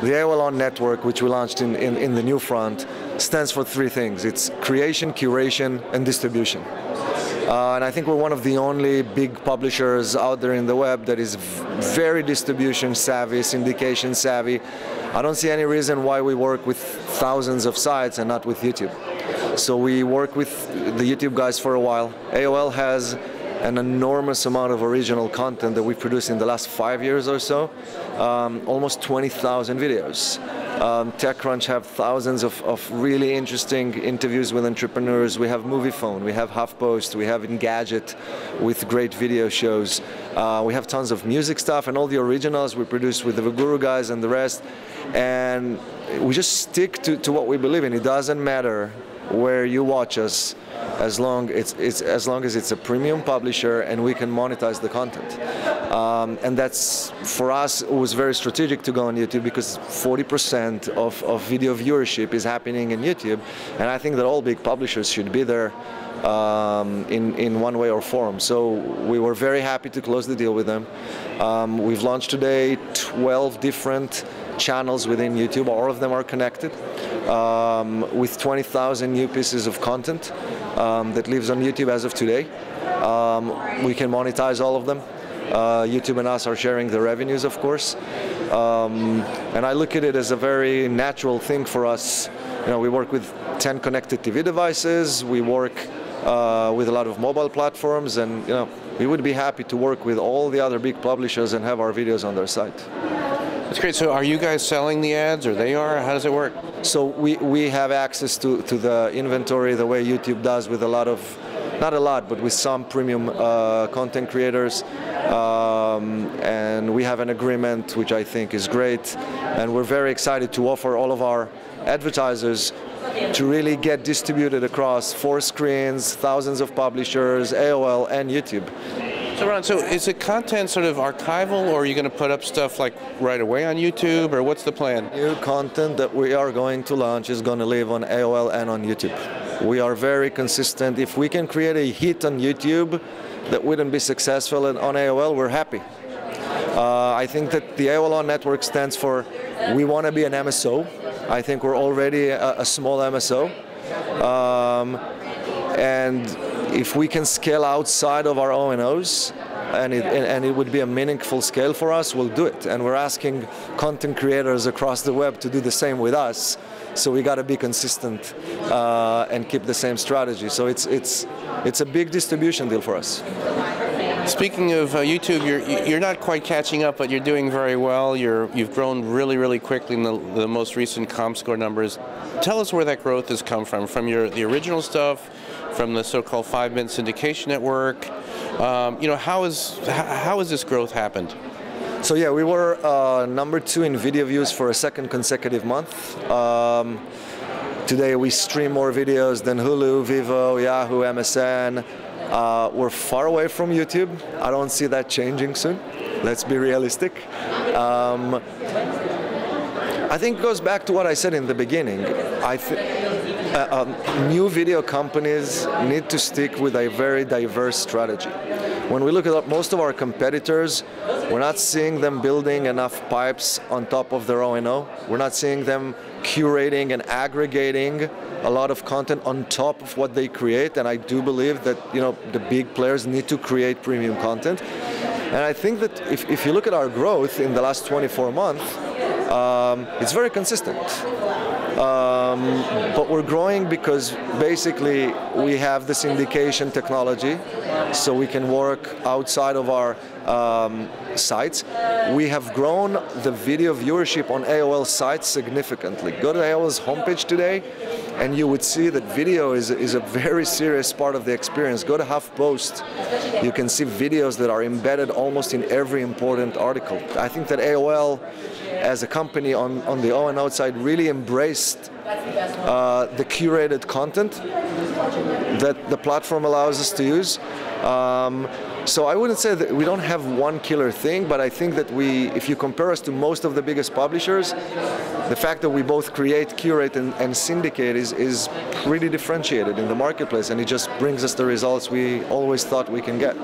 The AOL On network, which we launched in the new front, stands for three things. It's creation, curation, and distribution. And I think we're one of the only big publishers out there in the web that is very distribution savvy, syndication savvy. I don't see any reason why we work with thousands of sites and not with YouTube. So we work with the YouTube guys for a while. AOL has an enormous amount of original content that we've produced in the last 5 years or so, almost 20,000 videos. TechCrunch have thousands of really interesting interviews with entrepreneurs. We have Movie Phone, we have HuffPost, we have Engadget with great video shows. We have tons of music stuff and all the originals we produce with the Guru guys and the rest. And we just stick to what we believe in. It doesn't matter where you watch us, as long as it's a premium publisher and we can monetize the content. And that's, for us, it was very strategic to go on YouTube because 40% of video viewership is happening in YouTube, and I think that all big publishers should be there in one way or form. So we were very happy to close the deal with them. We've launched today 12 different channels within YouTube. All of them are connected with 20,000 new pieces of content that lives on YouTube as of today. We can monetize all of them. YouTube and us are sharing the revenues, of course. And I look at it as a very natural thing for us. You know, we work with 10 connected TV devices. We work with a lot of mobile platforms, and you know, we would be happy to work with all the other big publishers and have our videos on their site. That's great. So are you guys selling the ads, or they are? How does it work? So we have access to the inventory the way YouTube does with a lot of, not a lot, but with some premium content creators. And we have an agreement which I think is great. And we're very excited to offer all of our advertisers to really get distributed across 4 screens, thousands of publishers, AOL and YouTube. So Ron, so is the content sort of archival, or are you going to put up stuff like right away on YouTube, or what's the plan? New content that we are going to launch is going to live on AOL and on YouTube. We are very consistent. If we can create a hit on YouTube that wouldn't be successful on AOL, we're happy. I think that the AOL On network stands for, we want to be an MSO. I think we're already a small MSO. And if we can scale outside of our O&Os, and it would be a meaningful scale for us, we'll do it. And we're asking content creators across the web to do the same with us. So we got to be consistent and keep the same strategy. So it's a big distribution deal for us. Speaking of YouTube, you're not quite catching up, but you're doing very well. You've grown really quickly in the most recent ComScore numbers. Tell us where that growth has come from the original stuff, from the so-called 5-minute syndication network. You know, how has this growth happened? So yeah, we were #2 in video views for a second consecutive month. Today we stream more videos than Hulu, Vivo, Yahoo, MSN. We're far away from YouTube. I don't see that changing soon. Let's be realistic. I think it goes back to what I said in the beginning. New video companies need to stick with a very diverse strategy. When we look at most of our competitors, we're not seeing them building enough pipes on top of their O&O. We're not seeing them curating and aggregating a lot of content on top of what they create, and I do believe that, you know, the big players need to create premium content. And I think that if you look at our growth in the last 24 months, it's very consistent. But we're growing because basically we have the syndication technology, so we can work outside of our sites. We have grown the video viewership on AOL sites significantly. Go to AOL's homepage today and you would see that video is a very serious part of the experience. Go to HuffPost, you can see videos that are embedded almost in every important article. I think that AOL as a company on the O&O side really embraced the curated content that the platform allows us to use. So I wouldn't say that we don't have one killer thing, but I think that if you compare us to most of the biggest publishers, the fact that we both create, curate, and syndicate is pretty differentiated in the marketplace, and it just brings us the results we always thought we can get.